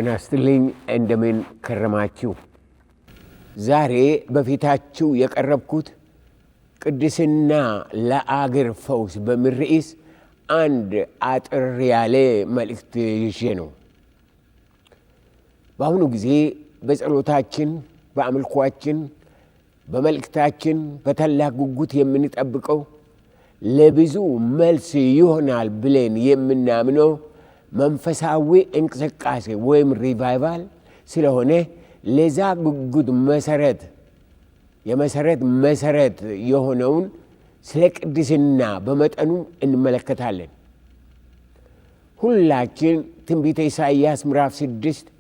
ጤና ይስጥልኝ እንደምን ከረማችሁ። ዛሬ በፊታችሁ የቀረብኩት ቅድስና ለአገር ፈውስ በሚል ርዕስ አንድ አጥር ያለ መልእክት ይዤ ነው። በአሁኑ ጊዜ በጸሎታችን፣ በአምልኳችን፣ በመልእክታችን በታላቅ ጉጉት የምንጠብቀው ለብዙ መልስ ይሆናል ብለን የምናምነው መንፈሳዊ እንቅስቃሴ ወይም ሪቫይቫል ስለሆነ ለዛ ጉጉት መሰረት የሆነውን ስለ ቅድስና በመጠኑ እንመለከታለን። ሁላችን ትንቢተ ኢሳይያስ ምዕራፍ 6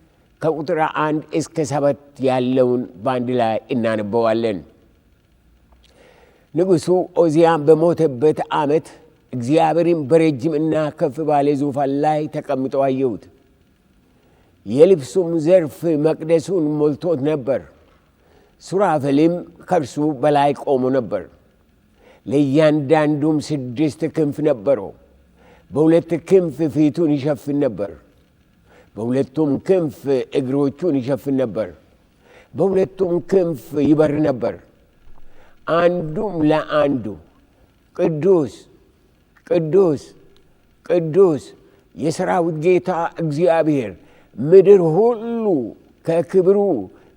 ከቁጥር 1 እስከ 7 ያለውን በአንድ ላይ እናነበዋለን። ንጉሡ ዖዝያን በሞተበት ዓመት እግዚአብሔርን በረጅም እና ከፍ ባለ ዙፋን ላይ ተቀምጦ አየሁት። የልብሱም ዘርፍ መቅደሱን ሞልቶት ነበር። ሱራፌልም ከእርሱ በላይ ቆሞ ነበር። ለእያንዳንዱም 6 ክንፍ ነበረው። በ2 ክንፍ ፊቱን ይሸፍን ነበር፣ በ2ቱም ክንፍ እግሮቹን ይሸፍን ነበር፣ በ2ቱም ክንፍ ይበር ነበር። አንዱም ለአንዱ ቅዱስ ቅዱስ ቅዱስ የሰራዊት ጌታ እግዚአብሔር፣ ምድር ሁሉ ከክብሩ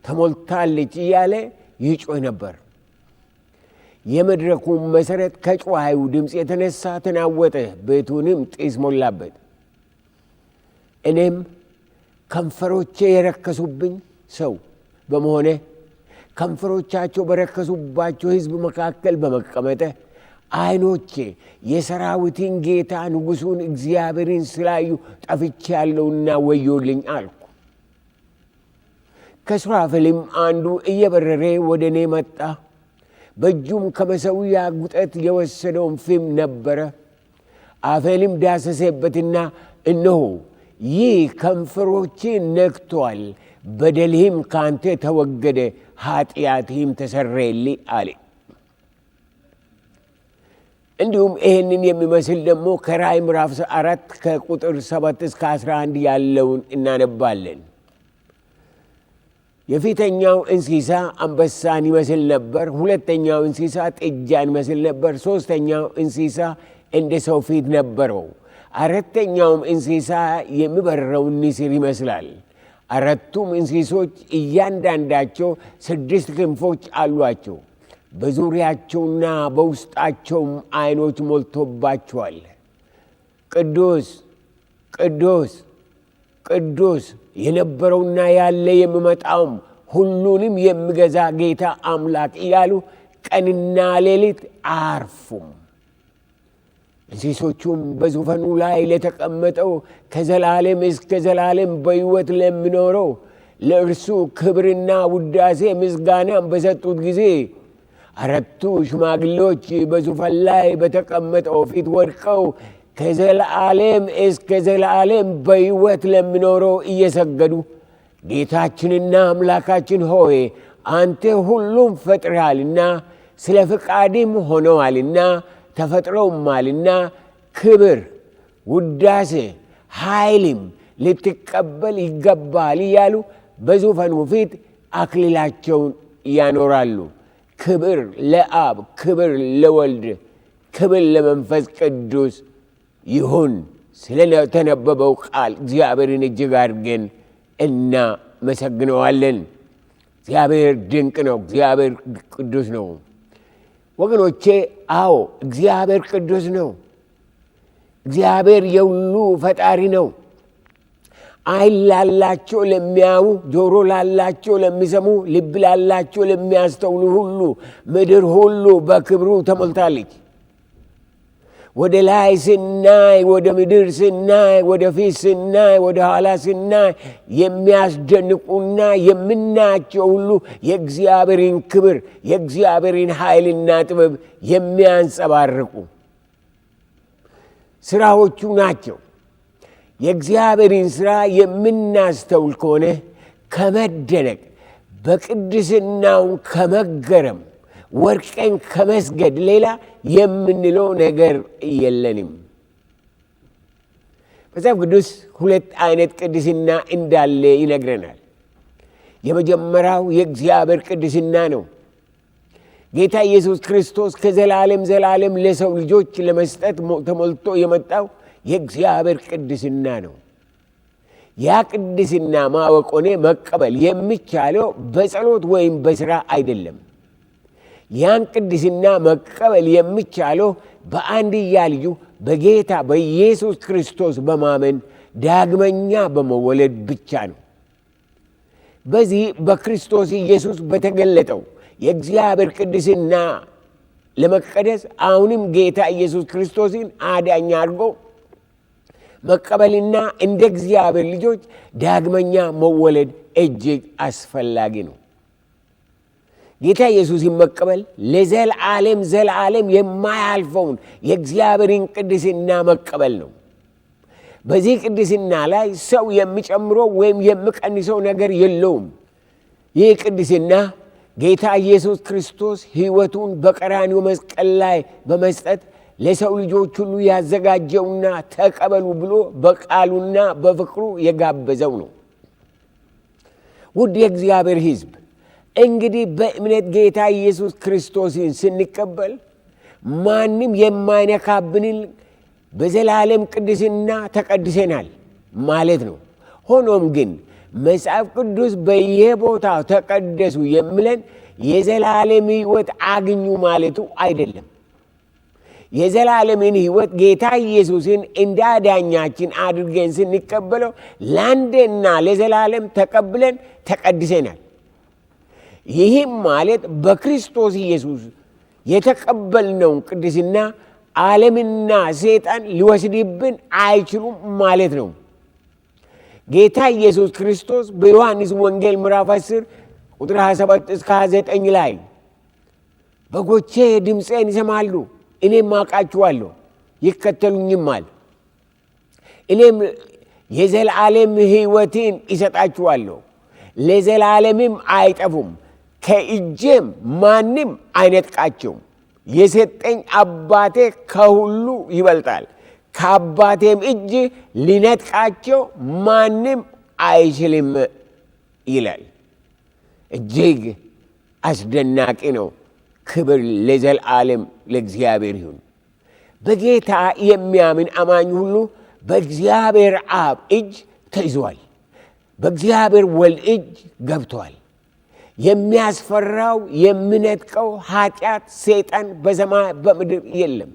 ተሞልታለች እያለ ይጮህ ነበር። የመድረኩም መሠረት ከጩኸቱ ድምፅ የተነሳ ተናወጠ፣ ቤቱንም ጢስ ሞላበት። እኔም ከንፈሮቼ የረከሱብኝ ሰው በመሆኔ ከንፈሮቻቸው በረከሱባቸው ሕዝብ መካከል በመቀመጠ ዓይኖቼ የሰራዊትን ጌታ ንጉሡን እግዚአብሔርን ስላዩ ጠፍቻለሁና ወዮልኝ አልኩ። ከሱራፌልም አንዱ እየበረረ ወደ እኔ መጣ። በእጁም ከመሠዊያ ጉጠት የወሰደውን ፍም ነበረ። አፌንም ዳሰሰበትና እነሆ ይህ ከንፈሮችን ነክቶአል፣ በደልህም ካንተ ተወገደ፣ ኃጢአትህም ተሰረየልህ አለ። እንዲሁም ይህንን የሚመስል ደግሞ ከራእይ ምዕራፍ 4 ከቁጥር 7 እስከ 11 ያለውን እናነባለን። የፊተኛው እንስሳ አንበሳን ይመስል ነበር። ሁለተኛው እንስሳ ጥጃን ይመስል ነበር። ሦስተኛው እንስሳ እንደ ሰው ፊት ነበረው። አራተኛውም እንስሳ የሚበረውን ንስር ይመስላል። አራቱም እንስሶች እያንዳንዳቸው 6 ክንፎች አሏቸው። በዙሪያቸውና በውስጣቸውም ዓይኖች ሞልቶባቸዋል። ቅዱስ ቅዱስ ቅዱስ የነበረውና ያለ የሚመጣውም ሁሉንም የሚገዛ ጌታ አምላክ እያሉ ቀንና ሌሊት አያርፉም። እንስሶቹም በዙፋኑ ላይ ለተቀመጠው ከዘላለም እስከ ዘላለም በሕይወት ለሚኖረው ለእርሱ ክብርና ውዳሴ ምስጋናም በሰጡት ጊዜ 4ቱ ሽማግሌዎች በዙፋን ላይ በተቀመጠው ፊት ወድቀው ከዘላለም እስከ ዘላለም በሕይወት ለሚኖረው እየሰገዱ ጌታችንና አምላካችን ሆይ አንተ ሁሉም ፈጥረሃልና ስለ ፍቃድም ሆነዋልና ተፈጥረውማልና ክብር፣ ውዳሴ፣ ኃይልም ልትቀበል ይገባል እያሉ በዙፋኑ ፊት አክሊላቸውን ያኖራሉ። ክብር ለአብ፣ ክብር ለወልድ፣ ክብር ለመንፈስ ቅዱስ ይሁን። ስለተነበበው ቃል እግዚአብሔርን እጅግ አድርገን እናመሰግነዋለን። እግዚአብሔር ድንቅ ነው። እግዚአብሔር ቅዱስ ነው። ወገኖቼ፣ አዎ እግዚአብሔር ቅዱስ ነው። እግዚአብሔር የሁሉ ፈጣሪ ነው። ዓይን ላላቸው ለሚያዩ፣ ጆሮ ላላቸው ለሚሰሙ፣ ልብ ላላቸው ለሚያስተውሉ ሁሉ ምድር ሁሉ በክብሩ ተሞልታለች። ወደ ላይ ስናይ፣ ወደ ምድር ስናይ፣ ወደ ፊት ስናይ፣ ወደ ኋላ ስናይ የሚያስደንቁና የምናያቸው ሁሉ የእግዚአብሔርን ክብር፣ የእግዚአብሔርን ኃይልና ጥበብ የሚያንጸባርቁ ሥራዎቹ ናቸው። የእግዚአብሔርን ሥራ የምናስተውል ከሆነ ከመደነቅ በቅድስናውን ከመገረም ወርቀን ከመስገድ ሌላ የምንለው ነገር የለንም። መጽሐፍ ቅዱስ ሁለት አይነት ቅድስና እንዳለ ይነግረናል። የመጀመሪያው የእግዚአብሔር ቅድስና ነው። ጌታ ኢየሱስ ክርስቶስ ከዘላለም ዘላለም ለሰው ልጆች ለመስጠት ተሞልቶ የመጣው የእግዚአብሔር ቅድስና ነው። ያ ቅድስና ማወቅ ሆነ መቀበል የሚቻለው በጸሎት ወይም በሥራ አይደለም። ያን ቅድስና መቀበል የሚቻለው በአንድያ ልጁ በጌታ በኢየሱስ ክርስቶስ በማመን ዳግመኛ በመወለድ ብቻ ነው። በዚህ በክርስቶስ ኢየሱስ በተገለጠው የእግዚአብሔር ቅድስና ለመቀደስ አሁንም ጌታ ኢየሱስ ክርስቶስን አዳኝ አድርጎ መቀበልና እንደ እግዚአብሔር ልጆች ዳግመኛ መወለድ እጅግ አስፈላጊ ነው። ጌታ ኢየሱስን መቀበል ለዘላለም ዘላለም የማያልፈውን የእግዚአብሔርን ቅድስና መቀበል ነው። በዚህ ቅድስና ላይ ሰው የሚጨምረው ወይም የሚቀንሰው ነገር የለውም። ይህ ቅድስና ጌታ ኢየሱስ ክርስቶስ ሕይወቱን በቀራንዮ መስቀል ላይ በመስጠት ለሰው ልጆች ሁሉ ያዘጋጀውና ተቀበሉ ብሎ በቃሉና በፍቅሩ የጋበዘው ነው። ውድ የእግዚአብሔር ሕዝብ እንግዲህ በእምነት ጌታ ኢየሱስ ክርስቶስን ስንቀበል ማንም የማይነካብንን በዘላለም ቅድስና ተቀድሰናል ማለት ነው። ሆኖም ግን መጽሐፍ ቅዱስ በየቦታው ተቀደሱ የሚለን የዘላለም ሕይወት አግኙ ማለቱ አይደለም። የዘላለምን ሕይወት ጌታ ኢየሱስን እንደ አዳኛችን አድርገን ስንቀበለው ለአንዴና ለዘላለም ተቀብለን ተቀድሰናል። ይህም ማለት በክርስቶስ ኢየሱስ የተቀበልነውን ቅድስና ዓለምና ሰይጣን ሊወስድብን አይችሉም ማለት ነው። ጌታ ኢየሱስ ክርስቶስ በዮሐንስ ወንጌል ምዕራፍ 10 ቁጥር 27 እስከ 29 ላይ በጎቼ ድምፄን ይሰማሉ፣ እኔም አውቃቸዋለሁ፣ ይከተሉኝማል፣ እኔም የዘላለም ሕይወትን ይሰጣቸዋለሁ፣ ለዘላለምም አይጠፉም፣ ከእጄም ማንም አይነጥቃቸውም። የሰጠኝ አባቴ ከሁሉ ይበልጣል፣ ከአባቴም እጅ ሊነጥቃቸው ማንም አይችልም ይላል። እጅግ አስደናቂ ነው። ክብር ለዘላለም ለእግዚአብሔር ይሁን። በጌታ የሚያምን አማኝ ሁሉ በእግዚአብሔር አብ እጅ ተይዟል፣ በእግዚአብሔር ወልድ እጅ ገብቷል። የሚያስፈራው የሚነጥቀው ኃጢአት፣ ሰይጣን በሰማይ በምድር የለም።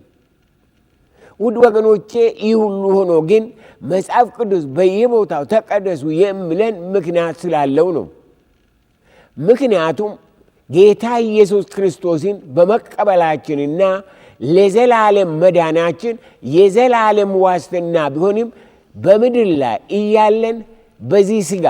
ውድ ወገኖቼ ይህ ሁሉ ሆኖ ግን መጽሐፍ ቅዱስ በየቦታው ተቀደሱ የሚለን ምክንያት ስላለው ነው። ምክንያቱም ጌታ ኢየሱስ ክርስቶስን በመቀበላችንና ለዘላለም መዳናችን የዘላለም ዋስትና ቢሆንም በምድር ላይ እያለን በዚህ ሥጋ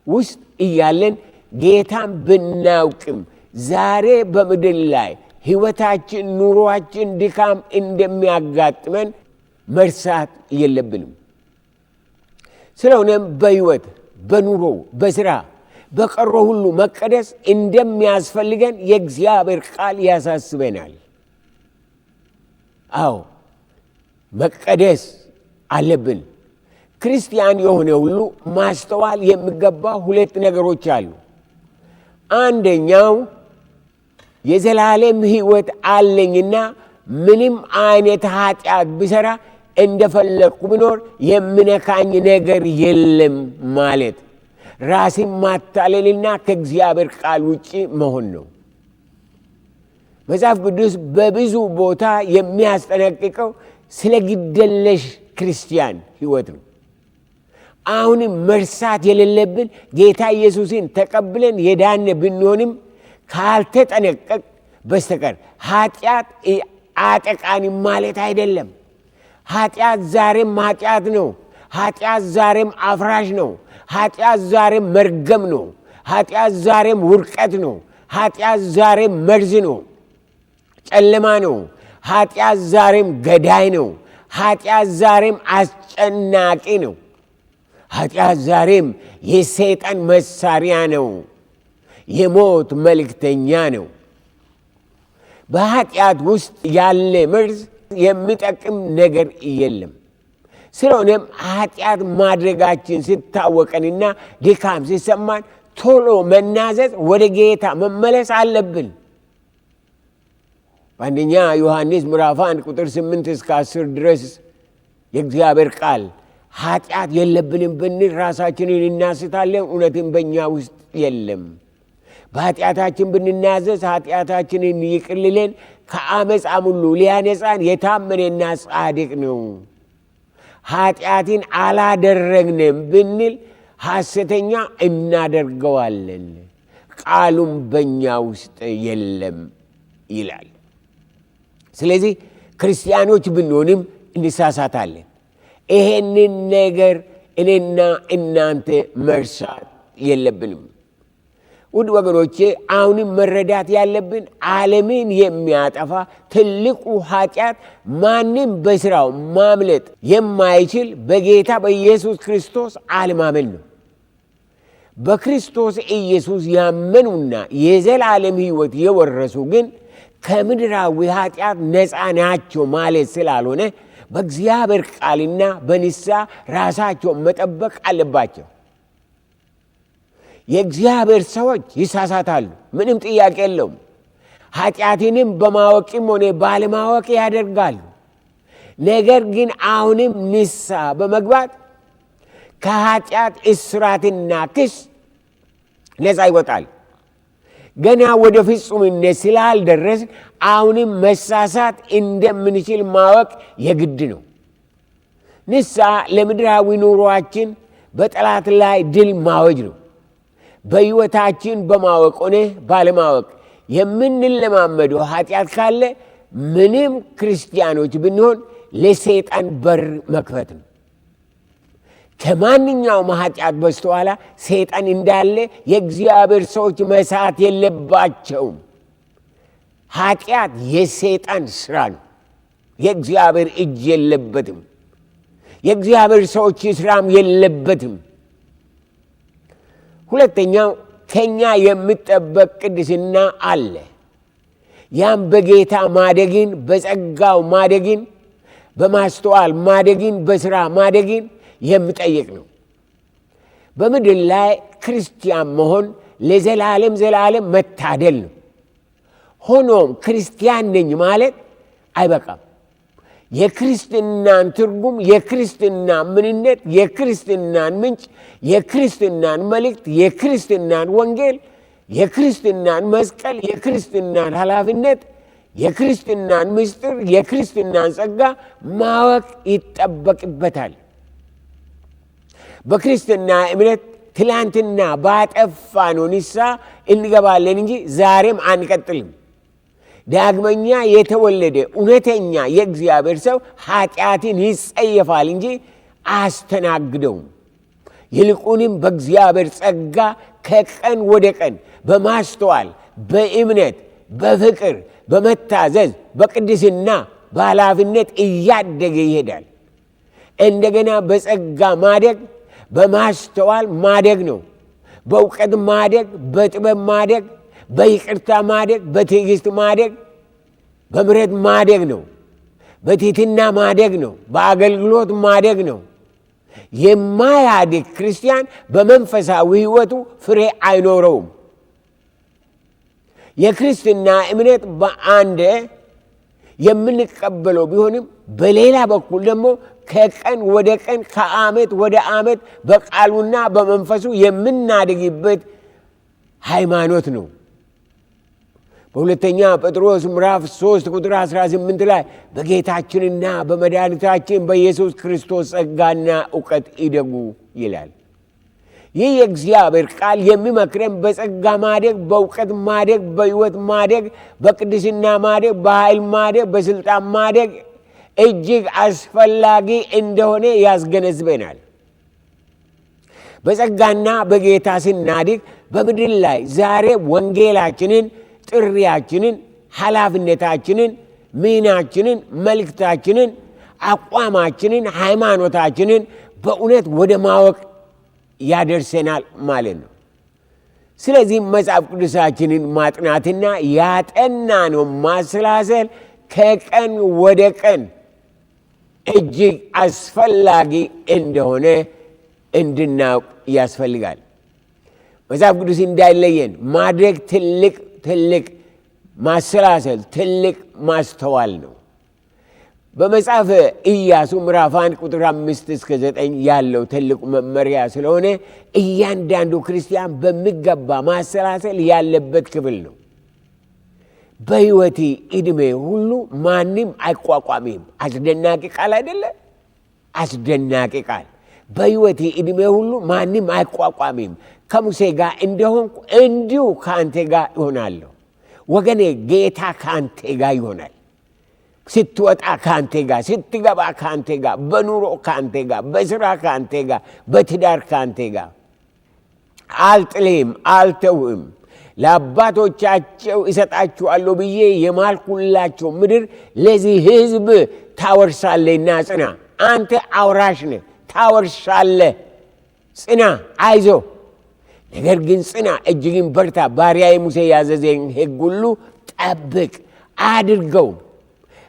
ውስጥ እያለን ጌታን ብናውቅም ዛሬ በምድር ላይ ሕይወታችን፣ ኑሮአችን ድካም እንደሚያጋጥመን መርሳት የለብንም። ስለሆነም በሕይወት፣ በኑሮ፣ በሥራ፣ በቀሮ ሁሉ መቀደስ እንደሚያስፈልገን የእግዚአብሔር ቃል ያሳስበናል። አዎ መቀደስ አለብን። ክርስቲያን የሆነ ሁሉ ማስተዋል የሚገባ ሁለት ነገሮች አሉ። አንደኛው የዘላለም ሕይወት አለኝና ምንም አይነት ኃጢአት ብሠራ እንደፈለግኩ ብኖር የሚነካኝ ነገር የለም ማለት ራስን ማታለልና ከእግዚአብሔር ቃል ውጭ መሆን ነው። መጽሐፍ ቅዱስ በብዙ ቦታ የሚያስጠነቅቀው ስለ ግደለሽ ክርስቲያን ሕይወት ነው። አሁንም መርሳት የሌለብን ጌታ ኢየሱስን ተቀብለን የዳነ ብንሆንም ካልተጠነቀቅ በስተቀር ኃጢአት አጠቃንም ማለት አይደለም። ኃጢአት ዛሬም ኃጢአት ነው። ኃጢአት ዛሬም አፍራሽ ነው። ኃጢአት ዛሬም መርገም ነው። ኃጢአት ዛሬም ውድቀት ነው። ኃጢአት ዛሬም መርዝ ነው፣ ጨለማ ነው። ኃጢአት ዛሬም ገዳይ ነው። ኃጢአት ዛሬም አስጨናቂ ነው። ኃጢአት ዛሬም የሰይጣን መሳሪያ ነው፣ የሞት መልእክተኛ ነው። በኃጢአት ውስጥ ያለ መርዝ የሚጠቅም ነገር የለም። ስለሆነም ኃጢአት ማድረጋችን ሲታወቀንና ድካም ሲሰማን ቶሎ መናዘዝ፣ ወደ ጌታ መመለስ አለብን። በአንደኛ ዮሐንስ ምዕራፍ 1 ቁጥር 8 እስከ 10 ድረስ የእግዚአብሔር ቃል ኃጢአት የለብንም ብንል ራሳችንን እናስታለን፣ እውነትም በእኛ ውስጥ የለም። በኃጢአታችን ብንናዘዝ ኃጢአታችንን ይቅር ሊለን ከአመፃም ሁሉ ሊያነጻን የታመነና ጻድቅ ነው። ኃጢአትን አላደረግንም ብንል ሐሰተኛ እናደርገዋለን፣ ቃሉም በእኛ ውስጥ የለም ይላል። ስለዚህ ክርስቲያኖች ብንሆንም እንሳሳታለን። ይሄንን ነገር እኔና እናንተ መርሳት የለብንም። ውድ ወገኖቼ፣ አሁንም መረዳት ያለብን ዓለምን የሚያጠፋ ትልቁ ኃጢአት ማንም በሥራው ማምለጥ የማይችል በጌታ በኢየሱስ ክርስቶስ አለማመን ነው። በክርስቶስ ኢየሱስ ያመኑና የዘላለም ሕይወት የወረሱ ግን ከምድራዊ ኃጢአት ነፃ ናቸው ማለት ስላልሆነ በእግዚአብሔር ቃልና በንስሐ ራሳቸውን መጠበቅ አለባቸው። የእግዚአብሔር ሰዎች ይሳሳታሉ፣ ምንም ጥያቄ የለውም። ኃጢአትንም በማወቅም ሆነ ባለማወቅ ያደርጋሉ። ነገር ግን አሁንም ንስሐ በመግባት ከኃጢአት እስራትና ክስ ነፃ ይወጣል። ገና ወደ ፍጹምነት ስላልደረስ አሁንም መሳሳት እንደምንችል ማወቅ የግድ ነው። ንስሐ ለምድራዊ ኑሯችን በጠላት ላይ ድል ማወጅ ነው። በሕይወታችን በማወቅ ሆነ ባለማወቅ የምንለማመደው ኃጢአት ካለ ምንም ክርስቲያኖች ብንሆን ለሰይጣን በር መክፈት ነው። ከማንኛውም ኃጢአት በስተኋላ ሰይጣን እንዳለ የእግዚአብሔር ሰዎች መሳት የለባቸውም። ኃጢአት የሰይጣን ሥራ ነው። የእግዚአብሔር እጅ የለበትም። የእግዚአብሔር ሰዎች ሥራም የለበትም። ሁለተኛው ከኛ የሚጠበቅ ቅድስና አለ። ያም በጌታ ማደግን፣ በጸጋው ማደግን፣ በማስተዋል ማደግን፣ በሥራ ማደግን የሚጠይቅ ነው። በምድር ላይ ክርስቲያን መሆን ለዘላለም ዘላለም መታደል ነው። ሆኖም ክርስቲያን ነኝ ማለት አይበቃም። የክርስትናን ትርጉም፣ የክርስትና ምንነት፣ የክርስትናን ምንጭ፣ የክርስትናን መልእክት፣ የክርስትናን ወንጌል፣ የክርስትናን መስቀል፣ የክርስትናን ኃላፊነት፣ የክርስትናን ምስጢር፣ የክርስትናን ጸጋ ማወቅ ይጠበቅበታል። በክርስትና እምነት ትላንትና ባጠፋነው ንስሐ እንገባለን እንጂ ዛሬም አንቀጥልም። ዳግመኛ የተወለደ እውነተኛ የእግዚአብሔር ሰው ኃጢአትን ይጸየፋል እንጂ አያስተናግደውም። ይልቁንም በእግዚአብሔር ጸጋ ከቀን ወደ ቀን በማስተዋል፣ በእምነት፣ በፍቅር፣ በመታዘዝ፣ በቅድስና፣ በኃላፊነት እያደገ ይሄዳል። እንደገና በጸጋ ማደግ በማስተዋል ማደግ ነው። በእውቀት ማደግ፣ በጥበብ ማደግ፣ በይቅርታ ማደግ፣ በትዕግስት ማደግ፣ በምሕረት ማደግ ነው። በትሕትና ማደግ ነው። በአገልግሎት ማደግ ነው። የማያድግ ክርስቲያን በመንፈሳዊ ሕይወቱ ፍሬ አይኖረውም። የክርስትና እምነት በአንድ የምንቀበለው ቢሆንም በሌላ በኩል ደግሞ ከቀን ወደ ቀን ከዓመት ወደ ዓመት በቃሉና በመንፈሱ የምናድግበት ሃይማኖት ነው። በሁለተኛ ጴጥሮስ ምዕራፍ 3 ቁጥር 18 ላይ በጌታችንና በመድኃኒታችን በኢየሱስ ክርስቶስ ጸጋና እውቀት ይደጉ ይላል። ይህ የእግዚአብሔር ቃል የሚመክረን በጸጋ ማደግ፣ በእውቀት ማደግ፣ በሕይወት ማደግ፣ በቅድስና ማደግ፣ በኃይል ማደግ፣ በሥልጣን ማደግ እጅግ አስፈላጊ እንደሆነ ያስገነዝበናል። በጸጋና በጌታ ስናድግ በምድር ላይ ዛሬ ወንጌላችንን፣ ጥሪያችንን፣ ኃላፊነታችንን፣ ሚናችንን፣ መልእክታችንን፣ አቋማችንን፣ ሃይማኖታችንን በእውነት ወደ ማወቅ ያደርሰናል ማለት ነው። ስለዚህ መጽሐፍ ቅዱሳችንን ማጥናትና ያጠናነው ማሰላሰል ከቀን ወደ ቀን እጅግ አስፈላጊ እንደሆነ እንድናውቅ ያስፈልጋል። መጽሐፍ ቅዱስ እንዳይለየን ማድረግ ትልቅ ማሰላሰል፣ ትልቅ ማስተዋል ነው። በመጽሐፈ ኢያሱ ምዕራፍ 1 ቁጥር 5 እስከ 9 ያለው ትልቁ መመሪያ ስለሆነ እያንዳንዱ ክርስቲያን በሚገባ ማሰላሰል ያለበት ክፍል ነው። በሕይወቴ ዕድሜ ሁሉ ማንም አይቋቋምም። አስደናቂ ቃል አይደለ? አስደናቂ ቃል። በሕይወቴ ዕድሜ ሁሉ ማንም አይቋቋምም። ከሙሴ ጋር እንደሆንኩ እንዲሁ ከአንተ ጋር ይሆናለሁ። ወገኔ ጌታ ከአንተ ጋር ይሆናል። ስትወጣ ከአንተ ጋር፣ ስትገባ ከአንተ ጋር፣ በኑሮ ከአንተ ጋር፣ በስራ ከአንተ ጋር፣ በትዳር ከአንተ ጋር። አልጥልህም፣ አልተውህም። ለአባቶቻቸው እሰጣችኋለሁ ብዬ የማልኩላቸው ምድር ለዚህ ሕዝብ ታወርሳለህና ጽና። አንተ አውራሽ ነህ፣ ታወርሳለህ። ጽና፣ አይዞ። ነገር ግን ጽና፣ እጅግን በርታ። ባሪያዬ ሙሴ ያዘዘኝ ሕግ ሁሉ ጠብቅ፣ አድርገው።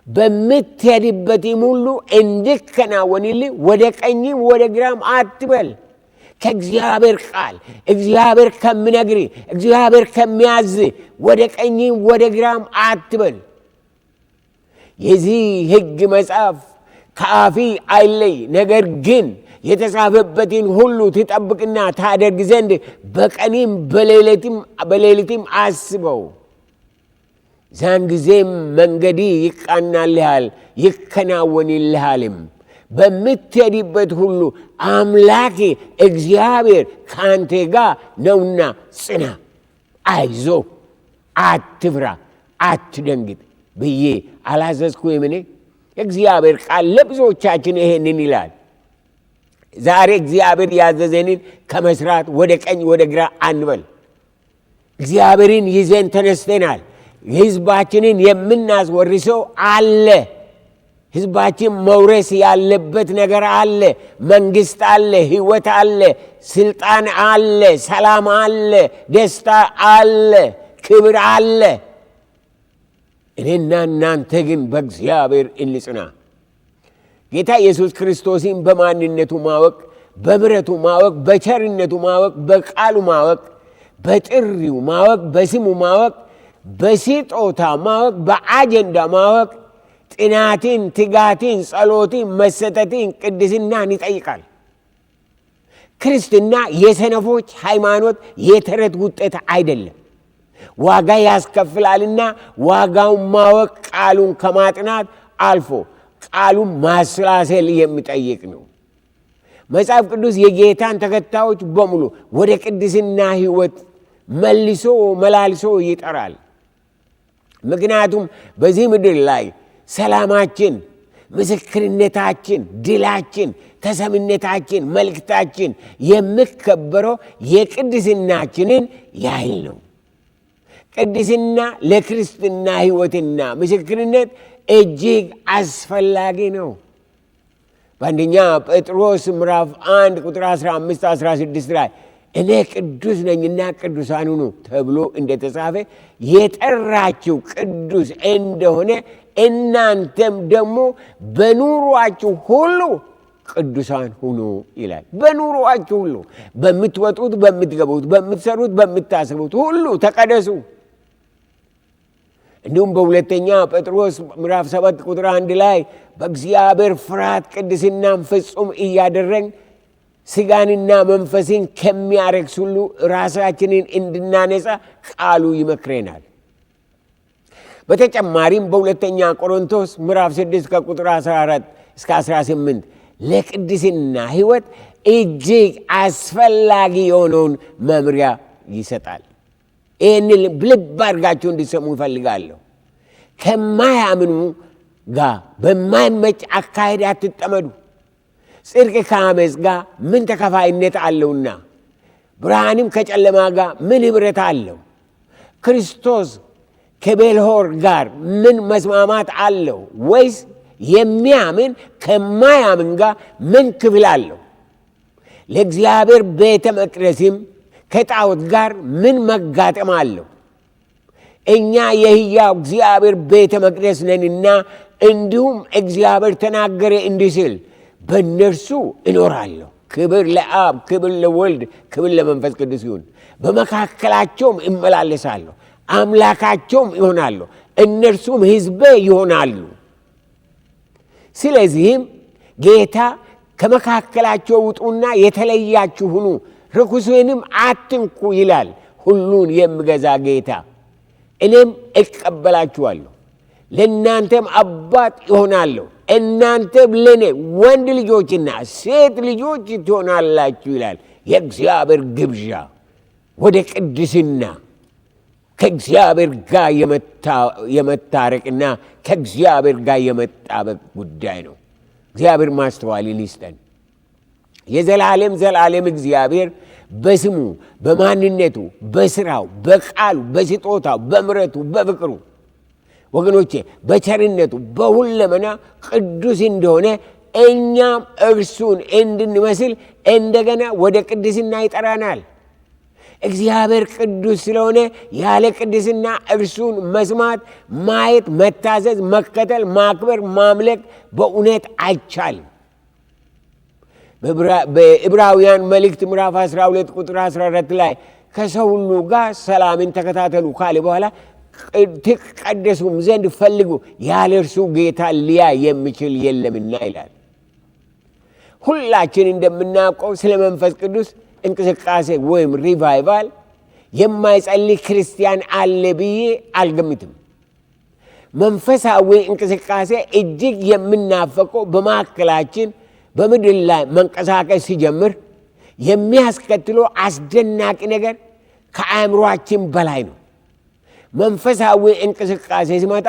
በምትሄድበትም ሁሉ እንዲከናወንልህ ወደ ቀኝም ወደ ግራም አትበል። ከእግዚአብሔር ቃል፣ እግዚአብሔር ከሚነግር፣ እግዚአብሔር ከሚያዝ ወደ ቀኝም ወደ ግራም አትበል። የዚህ ሕግ መጽሐፍ ከአፊ አይለይ፣ ነገር ግን የተጻፈበትን ሁሉ ትጠብቅና ታደርግ ዘንድ በቀንም በሌሊትም አስበው። ዛን ጊዜም መንገዲ ይቃናልሃል፣ ይከናወንልሃልም። በምትሄድበት ሁሉ አምላክ እግዚአብሔር ከአንተ ጋር ነውና ጽና፣ አይዞ፣ አትፍራ፣ አትደንግጥ ብዬ አላዘዝኩህምን? እግዚአብሔር ቃል ለብዙዎቻችን ይሄንን ይላል። ዛሬ እግዚአብሔር ያዘዘንን ከመስራት ወደ ቀኝ ወደ ግራ አንበል። እግዚአብሔርን ይዘን ተነስተናል። ሕዝባችንን የምናስወርሰው አለ። ሕዝባችን መውረስ ያለበት ነገር አለ። መንግሥት አለ፣ ሕይወት አለ፣ ስልጣን አለ፣ ሰላም አለ፣ ደስታ አለ፣ ክብር አለ። እኔና እናንተ ግን በእግዚአብሔር እንጽና። ጌታ ኢየሱስ ክርስቶስን በማንነቱ ማወቅ፣ በምሕረቱ ማወቅ፣ በቸርነቱ ማወቅ፣ በቃሉ ማወቅ፣ በጥሪው ማወቅ፣ በስሙ ማወቅ፣ በስጦታ ማወቅ፣ በአጀንዳ ማወቅ ጥናትን፣ ትጋትን፣ ጸሎትን፣ መሰጠትን፣ ቅድስናን ይጠይቃል። ክርስትና የሰነፎች ሃይማኖት፣ የተረት ውጤት አይደለም። ዋጋ ያስከፍላልና ዋጋውን ማወቅ ቃሉን ከማጥናት አልፎ ቃሉን ማሰላሰል የሚጠይቅ ነው። መጽሐፍ ቅዱስ የጌታን ተከታዮች በሙሉ ወደ ቅድስና ሕይወት መላልሶ ይጠራል። ምክንያቱም በዚህ ምድር ላይ ሰላማችን፣ ምስክርነታችን፣ ድላችን፣ ተሰምነታችን፣ መልእክታችን የሚከበረው የቅድስናችንን ያህል ነው። ቅድስና ለክርስትና ሕይወትና ምስክርነት እጅግ አስፈላጊ ነው። በአንደኛ ጴጥሮስ ምዕራፍ 1 ቁጥር 15-16 ላይ እኔ ቅዱስ ነኝና ቅዱሳን ሁኑ ተብሎ እንደተጻፈ የጠራችሁ ቅዱስ እንደሆነ እናንተም ደግሞ በኑሯችሁ ሁሉ ቅዱሳን ሁኑ ይላል። በኑሯችሁ ሁሉ፣ በምትወጡት፣ በምትገቡት፣ በምትሰሩት፣ በምታስቡት ሁሉ ተቀደሱ። እንዲሁም በሁለተኛ ጴጥሮስ ምዕራፍ 7 ቁጥር 1 ላይ በእግዚአብሔር ፍርሃት ቅድስናን ፍጹም እያደረግን ሥጋንና መንፈስን ከሚያረክስ ሁሉ ራሳችንን እንድናነጻ ቃሉ ይመክረናል። በተጨማሪም በሁለተኛ ቆሮንቶስ ምዕራፍ 6 ከቁጥር 14 እስከ 18 ለቅድስና ሕይወት እጅግ አስፈላጊ የሆነውን መምሪያ ይሰጣል። ይህንን ልብ አድርጋችሁ እንዲሰሙ ይፈልጋለሁ። ከማያምኑ ጋር በማይመች አካሄድ አትጠመዱ። ጽድቅ ከአመፅ ጋር ምን ተከፋይነት አለውና? ብርሃንም ከጨለማ ጋር ምን ኅብረት አለው? ክርስቶስ ከቤልሆር ጋር ምን መስማማት አለው? ወይስ የሚያምን ከማያምን ጋር ምን ክፍል አለው? ለእግዚአብሔር ቤተ መቅደስም ከጣዖት ጋር ምን መጋጠም አለው? እኛ የሕያው እግዚአብሔር ቤተ መቅደስ ነንና እንዲሁም እግዚአብሔር ተናገረ እንዲህ ሲል በእነርሱ እኖራለሁ። ክብር ለአብ፣ ክብር ለወልድ፣ ክብር ለመንፈስ ቅዱስ ይሁን። በመካከላቸውም እመላለሳለሁ፣ አምላካቸውም ይሆናለሁ፣ እነርሱም ሕዝቤ ይሆናሉ። ስለዚህም ጌታ ከመካከላቸው ውጡና የተለያችሁ ሁኑ፣ ርኩስንም አትንኩ ይላል ሁሉን የሚገዛ ጌታ። እኔም እቀበላችኋለሁ፣ ለእናንተም አባት ይሆናለሁ፣ እናንተም ለእኔ ወንድ ልጆችና ሴት ልጆች ትሆናላችሁ ይላል። የእግዚአብሔር ግብዣ ወደ ቅድስና ከእግዚአብሔር ጋር የመታረቅና ከእግዚአብሔር ጋር የመጣበቅ ጉዳይ ነው። እግዚአብሔር ማስተዋልን ይስጠን። ዘላለም እግዚአብሔር በስሙ በማንነቱ በስራው በቃሉ በስጦታው በምሕረቱ በፍቅሩ ወገኖቼ በቸርነቱ በሁለመና ቅዱስ እንደሆነ እኛም እርሱን እንድንመስል እንደገና ወደ ቅድስና ይጠራናል። እግዚአብሔር ቅዱስ ስለሆነ ያለ ቅድስና እርሱን መስማት፣ ማየት፣ መታዘዝ፣ መከተል፣ ማክበር፣ ማምለክ በእውነት አይቻልም። በዕብራውያን መልእክት ምዕራፍ 12 ቁጥር 14 ላይ ከሰው ሁሉ ጋር ሰላምን ተከታተሉ ካለ በኋላ ትቀደሱም ዘንድ ፈልጉ፣ ያለ እርሱ ጌታ ሊያይ የሚችል የለምና ይላል። ሁላችን እንደምናውቀው ስለ መንፈስ ቅዱስ እንቅስቃሴ ወይም ሪቫይቫል የማይጸልይ ክርስቲያን አለ ብዬ አልገምትም። መንፈሳዊ እንቅስቃሴ እጅግ የምናፈቀው በማዕከላችን በምድር ላይ መንቀሳቀስ ሲጀምር የሚያስከትለው አስደናቂ ነገር ከአእምሮአችን በላይ ነው። መንፈሳዊ እንቅስቃሴ ሲመጣ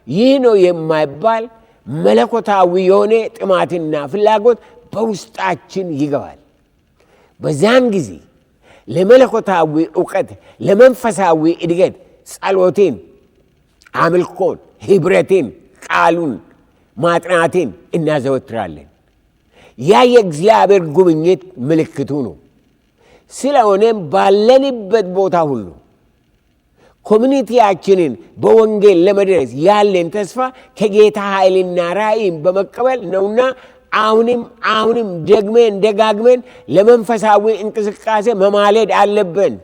ይህ ነው የማይባል መለኮታዊ የሆነ ጥማትና ፍላጎት በውስጣችን ይገባል። በዛን ጊዜ ለመለኮታዊ ዕውቀት፣ ለመንፈሳዊ እድገት ጸሎቴን፣ አምልኮን፣ ኅብረቴን፣ ቃሉን ማጥናቴን እናዘወትራለን። ያ የእግዚአብሔር ጉብኝት ምልክቱ ነው። ስለሆነም ባለንበት ቦታ ሁሉ ኮሚኒቲያችንን በወንጌል ለመድረስ ያለን ተስፋ ከጌታ ኃይልና ራእይን በመቀበል ነውና አሁንም ደጋግመን ለመንፈሳዊ እንቅስቃሴ መማለድ አለብን።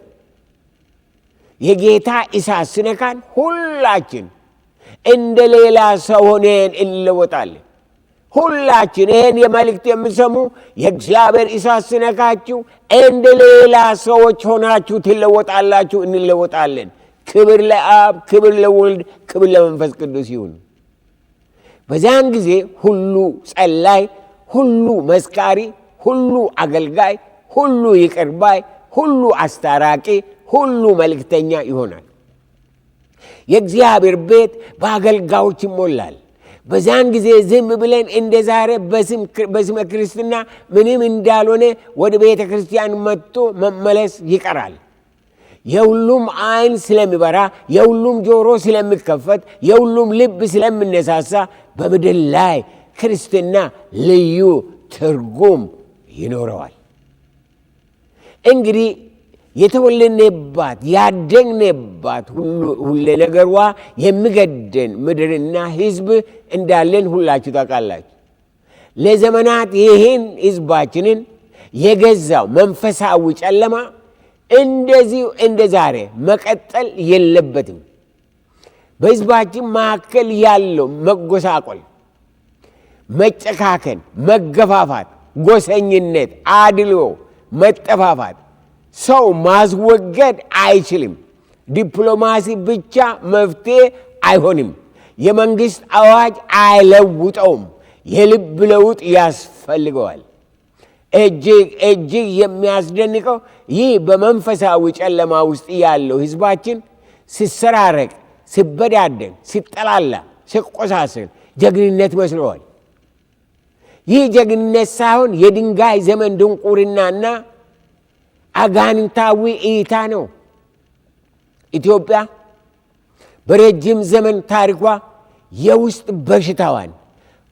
የጌታ እሳት ሲነካን ሁላችን እንደ ሌላ ሰው ሆነን እንለወጣለን። ሁላችን ይህን የመልእክት የምሰሙ የእግዚአብሔር እሳት ሲነካችሁ እንደ ሌላ ሰዎች ሆናችሁ ትለወጣላችሁ፣ እንለወጣለን። ክብር ለአብ፣ ክብር ለወልድ፣ ክብር ለመንፈስ ቅዱስ ይሁን። በዚያን ጊዜ ሁሉ ጸላይ፣ ሁሉ መስካሪ፣ ሁሉ አገልጋይ፣ ሁሉ ይቅር ባይ፣ ሁሉ አስታራቂ፣ ሁሉ መልእክተኛ ይሆናል። የእግዚአብሔር ቤት በአገልጋዮች ይሞላል። በዚያን ጊዜ ዝም ብለን እንደ ዛሬ በስመ ክርስትና ምንም እንዳልሆነ ወደ ቤተ ክርስቲያን መጥቶ መመለስ ይቀራል። የሁሉም ዓይን ስለሚበራ፣ የሁሉም ጆሮ ስለሚከፈት፣ የሁሉም ልብ ስለሚነሳሳ በምድር ላይ ክርስትና ልዩ ትርጉም ይኖረዋል። እንግዲህ የተወለድንባት ያደግንባት ሁሉ ነገሯ የሚገደን ምድርና ሕዝብ እንዳለን ሁላችሁ ታውቃላችሁ። ለዘመናት ይህን ሕዝባችንን የገዛው መንፈሳዊ ጨለማ እንደዚሁ እንደ ዛሬ መቀጠል የለበትም። በሕዝባችን መካከል ያለው መጎሳቆል፣ መጨካከን፣ መገፋፋት፣ ጎሰኝነት፣ አድልዎ፣ መጠፋፋት ሰው ማስወገድ አይችልም። ዲፕሎማሲ ብቻ መፍትሄ አይሆንም። የመንግሥት አዋጅ አይለውጠውም። የልብ ለውጥ ያስፈልገዋል። እጅግ የሚያስደንቀው ይህ በመንፈሳዊ ጨለማ ውስጥ ያለው ሕዝባችን ሲሰራረቅ፣ ሲበዳደን፣ ሲጠላላ፣ ሲቆሳሰል ጀግንነት መስለዋል። ይህ ጀግንነት ሳይሆን የድንጋይ ዘመን ድንቁርናና አጋንንታዊ እይታ ነው። ኢትዮጵያ በረጅም ዘመን ታሪኳ የውስጥ በሽታዋን፣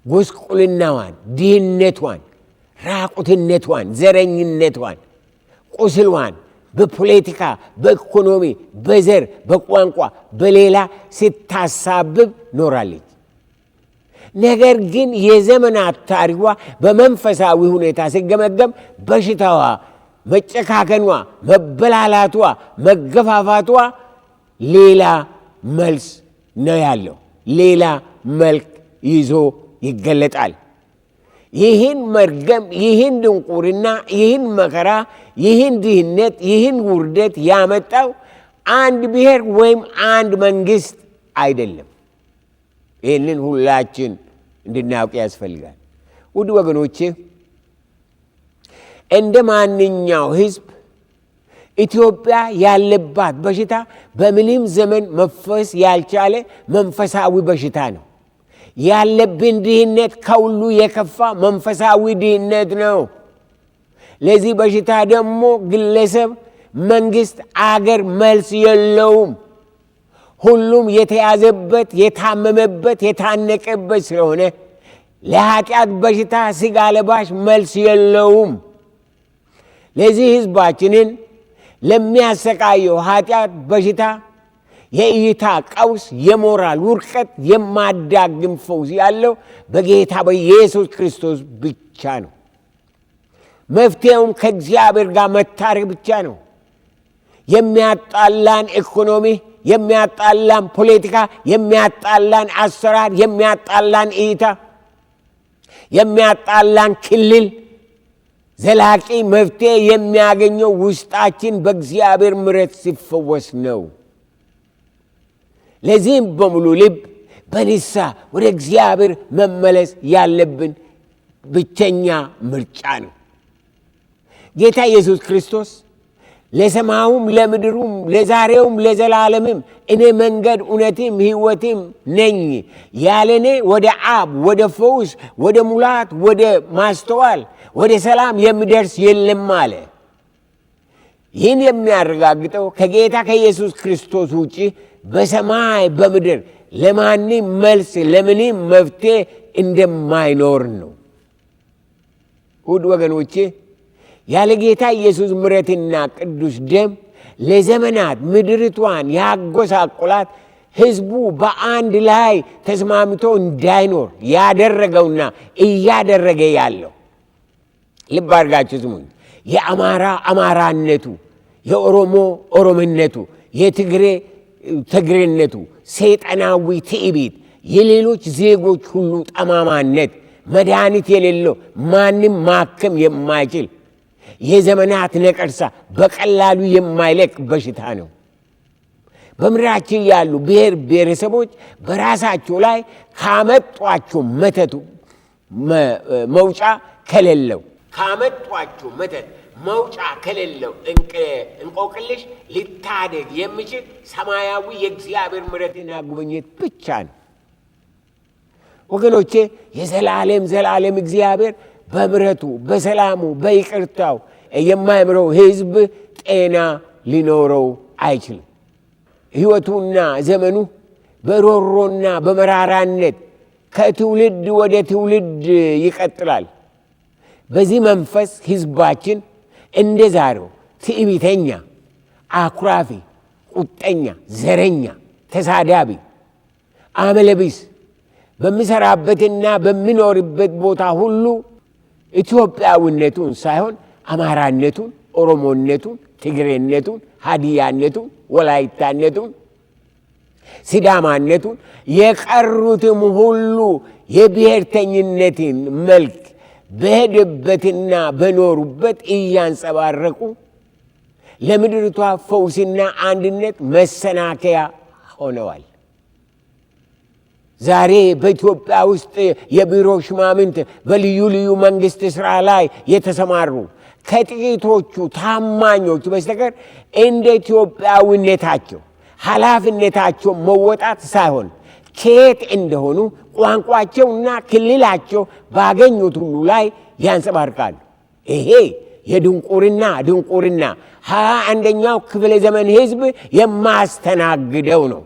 ጎስቁልናዋን፣ ድህነቷን፣ ራቁትነቷን፣ ዘረኝነቷን፣ ቁስልዋን በፖለቲካ፣ በኢኮኖሚ፣ በዘር፣ በቋንቋ፣ በሌላ ስታሳብብ ኖራለች። ነገር ግን የዘመናት ታሪኳ በመንፈሳዊ ሁኔታ ሲገመገም በሽታዋ፣ መጨካከኗ፣ መበላላቷ፣ መገፋፋቷ ሌላ መልስ ነው ያለው። ሌላ መልክ ይዞ ይገለጣል። ይህን መርገም፣ ይህን ድንቁርና፣ ይህን መከራ፣ ይህን ድህነት፣ ይህን ውርደት ያመጣው አንድ ብሔር ወይም አንድ መንግስት አይደለም። ይህንን ሁላችን እንድናውቅ ያስፈልጋል። ውድ ወገኖቼ እንደ ማንኛው ህዝብ ኢትዮጵያ ያለባት በሽታ በምንም ዘመን መፈወስ ያልቻለ መንፈሳዊ በሽታ ነው። ያለብን ድህነት ከሁሉ የከፋ መንፈሳዊ ድህነት ነው። ለዚህ በሽታ ደግሞ ግለሰብ፣ መንግስት፣ አገር መልስ የለውም። ሁሉም የተያዘበት፣ የታመመበት፣ የታነቀበት ስለሆነ ለኃጢአት በሽታ ስጋ ለባሽ መልስ የለውም። ለዚህ ህዝባችንን ለሚያሰቃየው ኃጢአት በሽታ የእይታ ቀውስ፣ የሞራል ውርቀት የማዳግም ፈውስ ያለው በጌታ በኢየሱስ ክርስቶስ ብቻ ነው። መፍትሄውም ከእግዚአብሔር ጋር መታረቅ ብቻ ነው። የሚያጣላን ኢኮኖሚ፣ የሚያጣላን ፖለቲካ፣ የሚያጣላን አሰራር፣ የሚያጣላን እይታ፣ የሚያጣላን ክልል ዘላቂ መፍትሄ የሚያገኘው ውስጣችን በእግዚአብሔር ምሕረት ሲፈወስ ነው። ለዚህም በሙሉ ልብ በንስሐ ወደ እግዚአብሔር መመለስ ያለብን ብቸኛ ምርጫ ነው። ጌታ ኢየሱስ ክርስቶስ ለሰማዩም ለምድሩም ለዛሬውም ለዘላለምም እኔ መንገድ እውነትም ሕይወትም ነኝ፣ ያለ እኔ ወደ አብ፣ ወደ ፈውስ፣ ወደ ሙላት፣ ወደ ማስተዋል፣ ወደ ሰላም የሚደርስ የለም አለ። ይህን የሚያረጋግጠው ከጌታ ከኢየሱስ ክርስቶስ ውጭ በሰማይ በምድር ለማንም መልስ፣ ለምንም መፍትሄ እንደማይኖር ነው። ውድ ወገኖቼ ያለ ጌታ ኢየሱስ ምሕረትና ቅዱስ ደም ለዘመናት ምድርቷን ያጎሳቆላት ሕዝቡ በአንድ ላይ ተስማምቶ እንዳይኖር ያደረገውና እያደረገ ያለው ልብ አድርጋችሁ ስሙኝ። የአማራ አማራነቱ፣ የኦሮሞ ኦሮምነቱ፣ የትግሬ ትግሬነቱ፣ ሰይጣናዊ ትዕቢት፣ የሌሎች ዜጎች ሁሉ ጠማማነት፣ መድኃኒት የሌለው ማንም ማከም የማይችል የዘመናት ነቀርሳ በቀላሉ የማይለቅ በሽታ ነው። በምድራችን ያሉ ብሔር ብሔረሰቦች በራሳቸው ላይ ካመጧቸው መተቱ መውጫ ከሌለው ካመጧቸው መተት መውጫ ከሌለው እንቆቅልሽ ሊታደግ የሚችል ሰማያዊ የእግዚአብሔር ምሕረትና ጉብኝት ብቻ ነው። ወገኖቼ የዘላለም እግዚአብሔር በምሕረቱ በሰላሙ በይቅርታው የማይምረው ሕዝብ ጤና ሊኖረው አይችልም። ሕይወቱና ዘመኑ በሮሮና በመራራነት ከትውልድ ወደ ትውልድ ይቀጥላል። በዚህ መንፈስ ሕዝባችን እንደ ዛሬው ትዕቢተኛ፣ አኩራፊ፣ ቁጠኛ፣ ዘረኛ፣ ተሳዳቢ፣ አመለቢስ በሚሰራበትና በሚኖርበት ቦታ ሁሉ ኢትዮጵያዊነቱን ሳይሆን አማራነቱን፣ ኦሮሞነቱን፣ ትግሬነቱን፣ ሀዲያነቱን፣ ወላይታነቱን፣ ሲዳማነቱን የቀሩትም ሁሉ የብሔርተኝነትን መልክ በሄደበትና በኖሩበት እያንጸባረቁ ለምድርቷ ፈውስና አንድነት መሰናከያ ሆነዋል። ዛሬ በኢትዮጵያ ውስጥ የቢሮ ሹማምንት በልዩ ልዩ መንግስት ሥራ ላይ የተሰማሩ ከጥቂቶቹ ታማኞች በስተቀር እንደ ኢትዮጵያዊነታቸው ኃላፊነታቸው መወጣት ሳይሆን ከየት እንደሆኑ ቋንቋቸውና ክልላቸው ባገኙት ሁሉ ላይ ያንጸባርቃሉ። ይሄ የድንቁርና 21ኛው ክፍለ ዘመን ሕዝብ የማስተናግደው ነው።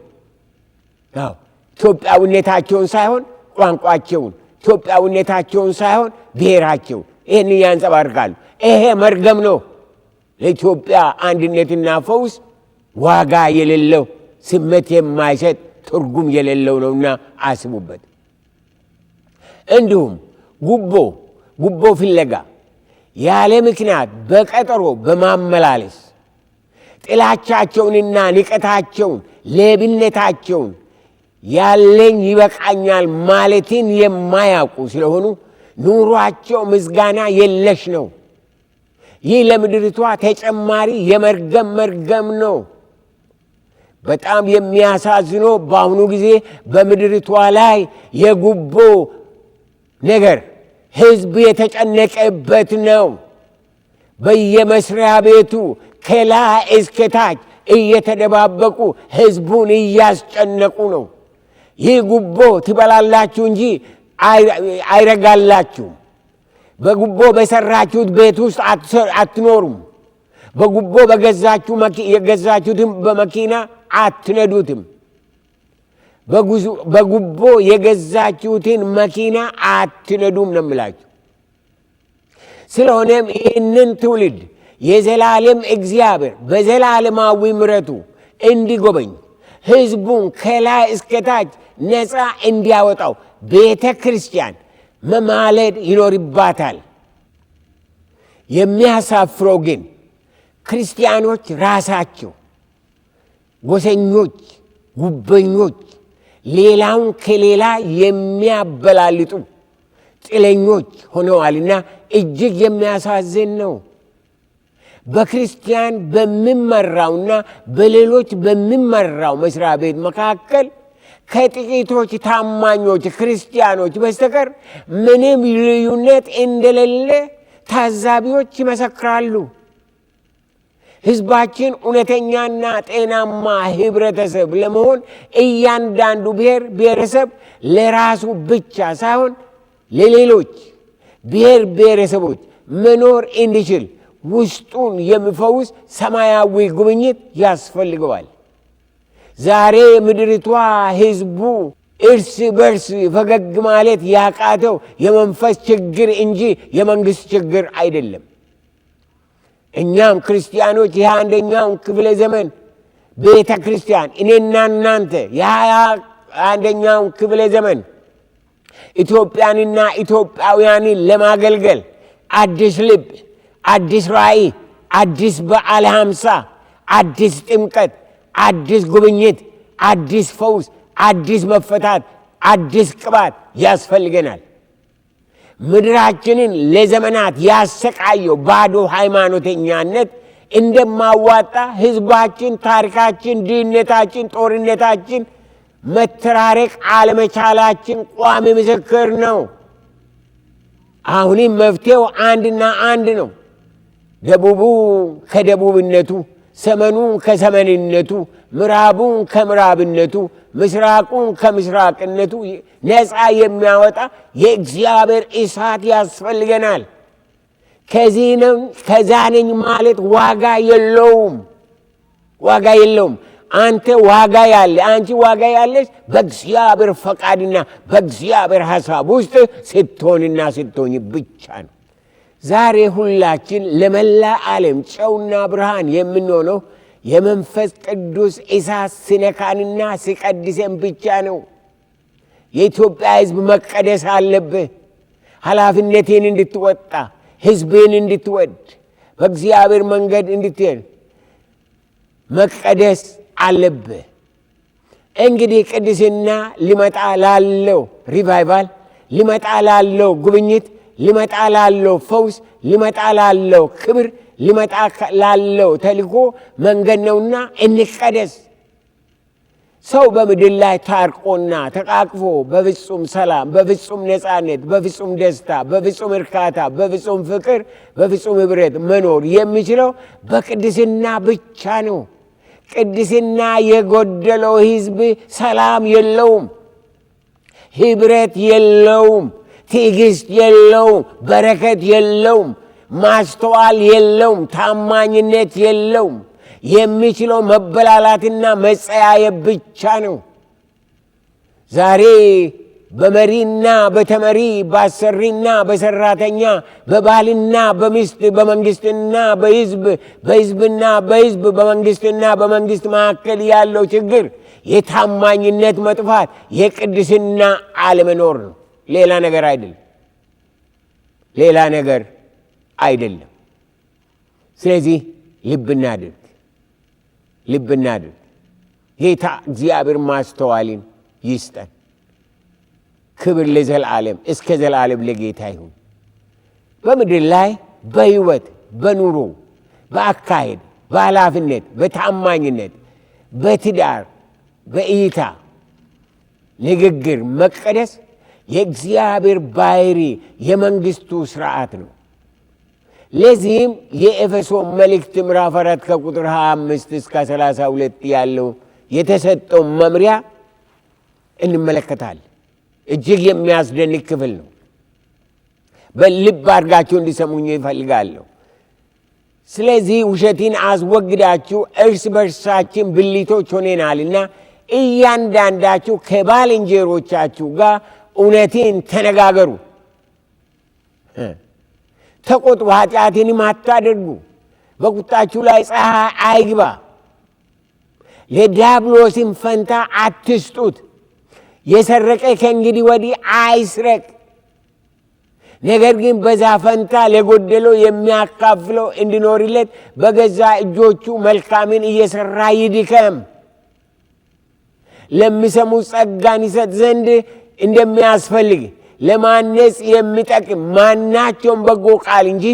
ኢትዮጵያዊነታቸውን ሳይሆን ቋንቋቸውን፣ ኢትዮጵያዊነታቸውን ሳይሆን ብሔራቸውን ይህን ያንጸባርቃሉ። ይሄ መርገም ነው። ለኢትዮጵያ አንድነትና ፈውስ ዋጋ የሌለው ስሜት የማይሰጥ ትርጉም የሌለው ነውና አስቡበት። እንዲሁም ጉቦ ፍለጋ ያለ ምክንያት በቀጠሮ በማመላለስ ጥላቻቸውንና ንቀታቸውን ሌብነታቸውን ያለኝ ይበቃኛል ማለትን የማያውቁ ስለሆኑ ኑሯቸው ምስጋና የለሽ ነው። ይህ ለምድሪቷ ተጨማሪ የመርገም ነው። በጣም የሚያሳዝነው በአሁኑ ጊዜ በምድሪቷ ላይ የጉቦ ነገር ሕዝብ የተጨነቀበት ነው። በየመስሪያ ቤቱ ከላይ እስከ ታች እየተደባበቁ ሕዝቡን እያስጨነቁ ነው። ይህ ጉቦ ትበላላችሁ እንጂ አይረጋላችሁም። በጉቦ በሰራችሁት ቤት ውስጥ አትኖሩም። በጉቦ የገዛችሁትን በመኪና አትነዱትም። በጉቦ የገዛችሁትን መኪና አትነዱም ነው የምላችሁ። ስለሆነም ይህንን ትውልድ የዘላለም እግዚአብሔር በዘላለማዊ ምሕረቱ እንዲጎበኝ ሕዝቡን ከላይ እስከታች ነፃ እንዲያወጣው ቤተ ክርስቲያን መማለድ ይኖርባታል። የሚያሳፍረው ግን ክርስቲያኖች ራሳቸው ጎሰኞች፣ ጉበኞች፣ ሌላውን ከሌላ የሚያበላልጡ ጥለኞች ሆነዋልና እጅግ የሚያሳዝን ነው። በክርስቲያን በሚመራውና በሌሎች በሚመራው መስሪያ ቤት መካከል ከጥቂቶች ታማኞች ክርስቲያኖች በስተቀር ምንም ልዩነት እንደሌለ ታዛቢዎች ይመሰክራሉ። ሕዝባችን እውነተኛና ጤናማ ህብረተሰብ ለመሆን እያንዳንዱ ብሔረሰብ ለራሱ ብቻ ሳይሆን ለሌሎች ብሔረሰቦች መኖር እንዲችል ውስጡን የሚፈውስ ሰማያዊ ጉብኝት ያስፈልገዋል። ዛሬ ምድሪቷ ሕዝቡ እርስ በርስ ፈገግ ማለት ያቃተው የመንፈስ ችግር እንጂ የመንግስት ችግር አይደለም። እኛም ክርስቲያኖች የ21ኛው ክፍለ ዘመን ቤተ ክርስቲያን እኔና እናንተ የ21ኛው ክፍለ ዘመን ኢትዮጵያንና ኢትዮጵያውያንን ለማገልገል አዲስ ልብ፣ አዲስ ራእይ፣ አዲስ በዓለ ሃምሳ፣ አዲስ ጥምቀት፣ አዲስ ጉብኝት፣ አዲስ ፈውስ፣ አዲስ መፈታት፣ አዲስ ቅባት ያስፈልገናል። ምድራችንን ለዘመናት ያሰቃየው ባዶ ሃይማኖተኛነት እንደማዋጣ ሕዝባችን፣ ታሪካችን፣ ድህነታችን፣ ጦርነታችን፣ መተራረቅ አለመቻላችን ቋሚ ምስክር ነው። አሁንም መፍትሄው አንድና አንድ ነው። ደቡቡ ከደቡብነቱ፣ ሰሜኑ ከሰሜንነቱ፣ ምዕራቡን ከምዕራብነቱ፣ ምስራቁን ከምስራቅነቱ ነፃ የሚያወጣ የእግዚአብሔር እሳት ያስፈልገናል። ከዛ ነኝ ማለት ዋጋ የለውም። አንተ ዋጋ ያለ፣ አንቺ ዋጋ ያለች በእግዚአብሔር ፈቃድና በእግዚአብሔር ሐሳብ ውስጥ ስትሆንና ስትሆኝ ብቻ ነው። ዛሬ ሁላችን ለመላ ዓለም ጨውና ብርሃን የምንሆነው የመንፈስ ቅዱስ እሳት ሲነካንና ሲቀድሰን ብቻ ነው። የኢትዮጵያ ሕዝብ መቀደስ አለብህ። ኃላፊነቴን እንድትወጣ፣ ሕዝቤን እንድትወድ፣ በእግዚአብሔር መንገድ እንድትሄድ መቀደስ አለብህ። እንግዲህ ቅድስና ሊመጣ ላለው ሪቫይቫል፣ ሊመጣ ላለው ጉብኝት፣ ሊመጣ ላለው ፈውስ፣ ሊመጣ ላለው ክብር፣ ሊመጣ ላለው ተልእኮ መንገድ ነውና እንቀደስ። ሰው በምድር ላይ ታርቆና ተቃቅፎ በፍጹም ሰላም፣ በፍጹም ነፃነት፣ በፍጹም ደስታ፣ በፍጹም እርካታ፣ በፍጹም ፍቅር፣ በፍጹም ህብረት መኖር የሚችለው በቅድስና ብቻ ነው። ቅድስና የጎደለው ህዝብ ሰላም የለውም፣ ህብረት የለውም፣ ትዕግስት የለውም፣ በረከት የለውም፣ ማስተዋል የለውም፣ ታማኝነት የለውም። የሚችለው መበላላትና መጸያየብ ብቻ ነው። ዛሬ በመሪና በተመሪ፣ በአሰሪና በሰራተኛ፣ በባልና በሚስት፣ በመንግስትና በህዝብ፣ በህዝብና በህዝብ፣ በመንግስትና በመንግስት መካከል ያለው ችግር የታማኝነት መጥፋት፣ የቅድስና አለመኖር ነው። ሌላ ነገር አይደለም፣ ሌላ ነገር አይደለም። ስለዚህ ልብ እናድርግ። ጌታ እግዚአብሔር ማስተዋልን ይስጠን። ክብር ለዘላለም እስከ ዘላለም ለጌታ ይሁን። በምድር ላይ በሕይወት በኑሮ በአካሄድ በኃላፊነት በታማኝነት በትዳር በእይታ ንግግር መቀደስ የእግዚአብሔር ባሕሪ የመንግሥቱ ሥርዓት ነው። ለዚህም የኤፌሶን መልእክት ምዕራፍ 4 ከቁጥር 25 እስከ 32 ያለው የተሰጠው መምሪያ እንመለከታለን። እጅግ የሚያስደንቅ ክፍል ነው። በልብ አድርጋችሁ እንዲሰሙኝ ይፈልጋለሁ። ስለዚህ ውሸትን አስወግዳችሁ እርስ በርሳችን ብልቶች ሆነናልና እያንዳንዳችሁ ከባልንጀሮቻችሁ ጋር እውነትን ተነጋገሩ፣ ተቆጡ፣ ኃጢአትንም አታደርጉ፣ በቁጣችሁ ላይ ፀሐይ አይግባ፣ ለዲያብሎስም ፈንታ አትስጡት። የሰረቀ ከእንግዲህ ወዲህ አይስረቅ፣ ነገር ግን በዛ ፈንታ ለጎደለው የሚያካፍለው እንዲኖርለት በገዛ እጆቹ መልካምን እየሰራ ይድከም። ለሚሰሙ ጸጋን ይሰጥ ዘንድ እንደሚያስፈልግ ለማነጽ የሚጠቅም ማናቸውም በጎ ቃል እንጂ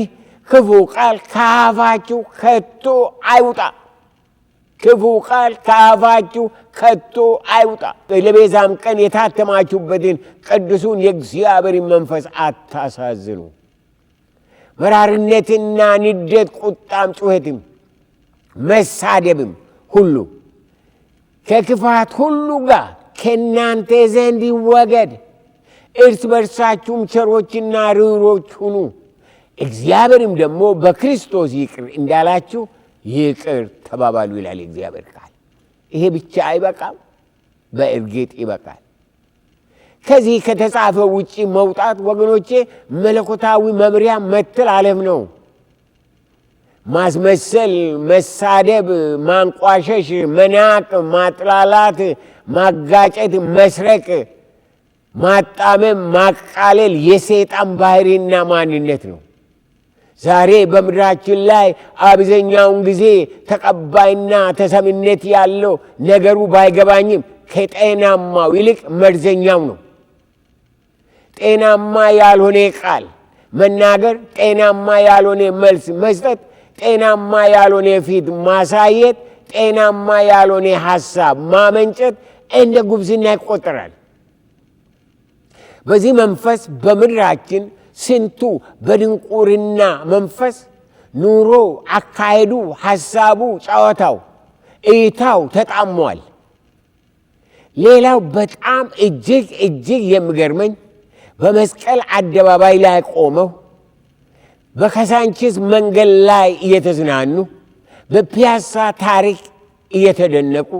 ክፉ ቃል ከአፋችሁ ከቶ አይውጣ። ክፉ ቃል ከአፋችሁ ከቶ አይውጣ። ለቤዛም ቀን የታተማችሁበትን ቅዱሱን የእግዚአብሔርን መንፈስ አታሳዝኑ። መራርነትና ንዴት፣ ቁጣም፣ ጩኸትም፣ መሳደብም ሁሉ ከክፋት ሁሉ ጋር ከእናንተ ዘንድ ይወገድ። እርስ በርሳችሁም ቸሮችና ርኅሩኆች ሁኑ፣ እግዚአብሔርም ደግሞ በክርስቶስ ይቅር እንዳላችሁ ይቅር ተባባሉ ይላል የእግዚአብሔር ቃል። ይሄ ብቻ አይበቃም፣ በእርግጥ ይበቃል። ከዚህ ከተጻፈው ውጪ መውጣት ወገኖቼ መለኮታዊ መምሪያ መተላለፍ ነው። ማስመሰል፣ መሳደብ፣ ማንቋሸሽ፣ መናቅ፣ ማጥላላት፣ ማጋጨት፣ መስረቅ፣ ማጣመም፣ ማቃለል የሰይጣን ባህሪና ማንነት ነው። ዛሬ በምድራችን ላይ አብዛኛውን ጊዜ ተቀባይና ተሰሚነት ያለው ነገሩ ባይገባኝም ከጤናማው ይልቅ መርዘኛው ነው። ጤናማ ያልሆነ ቃል መናገር፣ ጤናማ ያልሆነ መልስ መስጠት፣ ጤናማ ያልሆነ ፊት ማሳየት፣ ጤናማ ያልሆነ ሐሳብ ማመንጨት እንደ ጉብዝና ይቆጠራል። በዚህ መንፈስ በምድራችን ስንቱ በድንቁርና መንፈስ ኑሮ፣ አካሄዱ፣ ሐሳቡ፣ ጨዋታው፣ እይታው ተጣሟል። ሌላው በጣም እጅግ የሚገርመኝ በመስቀል አደባባይ ላይ ቆመው በካዛንቺስ መንገድ ላይ እየተዝናኑ በፒያሳ ታሪክ እየተደነቁ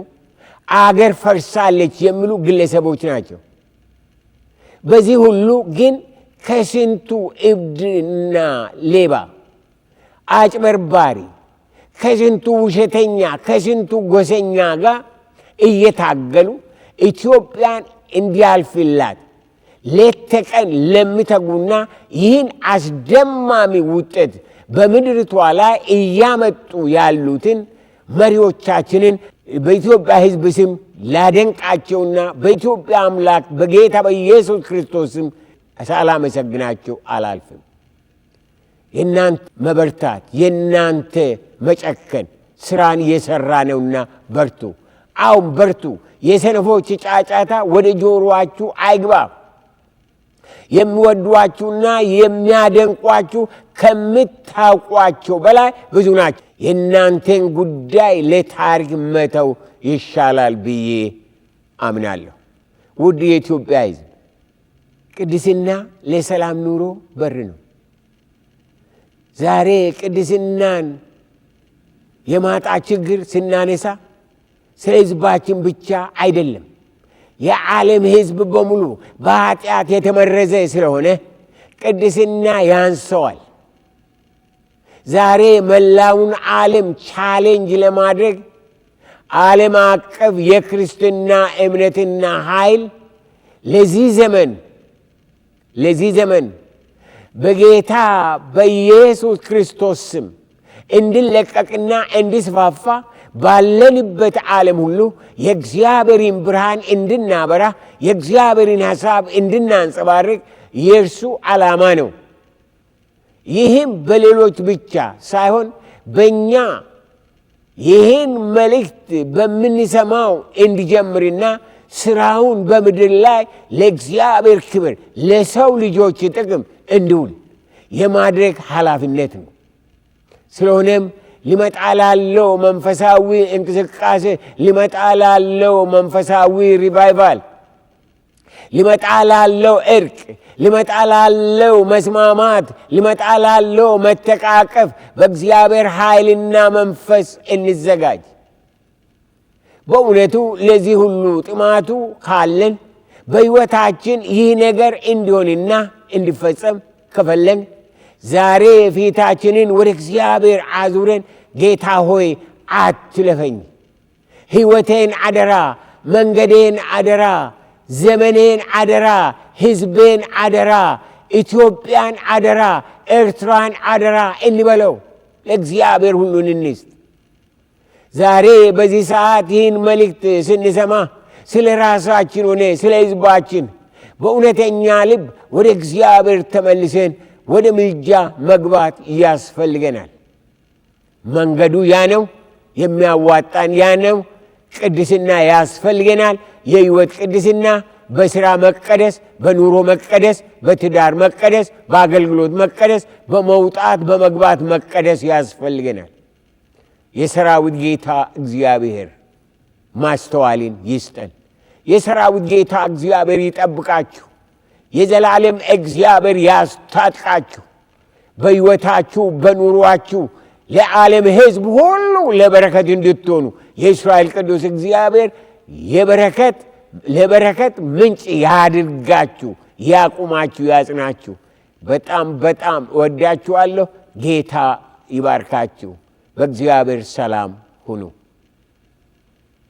አገር ፈርሳለች የሚሉ ግለሰቦች ናቸው። በዚህ ሁሉ ግን ከስንቱ እብድና ሌባ፣ አጭበርባሪ፣ ከስንቱ ውሸተኛ፣ ከስንቱ ጎሰኛ ጋር እየታገሉ ኢትዮጵያን እንዲያልፍላት ሌት ተቀን ለሚተጉና ይህን አስደማሚ ውጤት በምድርቷ ላይ እያመጡ ያሉትን መሪዎቻችንን በኢትዮጵያ ሕዝብ ስም ላደንቃቸውና በኢትዮጵያ አምላክ በጌታ በኢየሱስ ክርስቶስ ስም ሳላመሰግናቸው አላልፍም። የእናንተ መበርታት፣ የእናንተ መጨከን ስራን እየሰራ ነውና በርቱ። አሁን በርቱ። የሰነፎች ጫጫታ ወደ ጆሮአችሁ አይግባ። የሚወዷችሁና የሚያደንቋችሁ ከምታውቋቸው በላይ ብዙ ናቸው። የእናንተን ጉዳይ ለታሪክ መተው ይሻላል ብዬ አምናለሁ። ውድ የኢትዮጵያ ሕዝብ፣ ቅድስና ለሰላም ኑሮ በር ነው። ዛሬ ቅድስናን የማጣ ችግር ስናነሳ ስለ ሕዝባችን ብቻ አይደለም። የዓለም ሕዝብ በሙሉ በኃጢአት የተመረዘ ስለሆነ ቅድስና ያንሰዋል። ዛሬ መላውን ዓለም ቻሌንጅ ለማድረግ ዓለም አቀፍ የክርስትና እምነትና ኃይል ለዚህ ዘመን ለዚህ ዘመን በጌታ በኢየሱስ ክርስቶስ ስም እንዲለቀቅና እንዲስፋፋ ባለንበት ዓለም ሁሉ የእግዚአብሔርን ብርሃን እንድናበራ የእግዚአብሔርን ሐሳብ እንድናንጸባርቅ የእርሱ ዓላማ ነው። ይህም በሌሎች ብቻ ሳይሆን በእኛ ይህን መልእክት በምንሰማው እንዲጀምርና ሥራውን በምድር ላይ ለእግዚአብሔር ክብር ለሰው ልጆች ጥቅም እንዲውል የማድረግ ኃላፊነት ነው። ስለሆነም ሊመጣ ላለው መንፈሳዊ እንቅስቃሴ፣ ሊመጣ ላለው መንፈሳዊ ሪቫይቫል፣ ሊመጣ ላለው እርቅ፣ ሊመጣ ላለው መስማማት፣ ሊመጣ ላለው መተቃቀፍ በእግዚአብሔር ኃይልና መንፈስ እንዘጋጅ። በእውነቱ ለዚህ ሁሉ ጥማቱ ካለን በሕይወታችን ይህ ነገር እንዲሆንና እንዲፈጸም ከፈለን ዛሬ ፊታችንን ወደ እግዚአብሔር አዙረን ጌታ ሆይ አትለፈኝ፣ ሕይወቴን አደራ፣ መንገዴን አደራ፣ ዘመኔን አደራ፣ ሕዝቤን አደራ፣ ኢትዮጵያን አደራ፣ ኤርትራን አደራ እንበለው። ለእግዚአብሔር ሁሉን እንስጥ። ዛሬ በዚህ ሰዓት ይህን መልእክት ስንሰማ ስለ ራሳችን ሆነ ስለ ሕዝባችን በእውነተኛ ልብ ወደ እግዚአብሔር ተመልሰን ወደ ምልጃ መግባት ያስፈልገናል። መንገዱ ያ ነው፣ የሚያዋጣን ያ ነው። ቅድስና ያስፈልገናል። የሕይወት ቅድስና፣ በሥራ መቀደስ፣ በኑሮ መቀደስ፣ በትዳር መቀደስ፣ በአገልግሎት መቀደስ፣ በመውጣት በመግባት መቀደስ ያስፈልገናል። የሰራዊት ጌታ እግዚአብሔር ማስተዋልን ይስጠን። የሰራዊት ጌታ እግዚአብሔር ይጠብቃችሁ። የዘላለም እግዚአብሔር ያስታጥቃችሁ። በሕይወታችሁ በኑሯችሁ ለዓለም ሕዝብ ሁሉ ለበረከት እንድትሆኑ የእስራኤል ቅዱስ እግዚአብሔር ለበረከት ምንጭ ያድርጋችሁ፣ ያቁማችሁ፣ ያጽናችሁ። በጣም በጣም እወዳችኋለሁ። ጌታ ይባርካችሁ። በእግዚአብሔር ሰላም ሁኑ።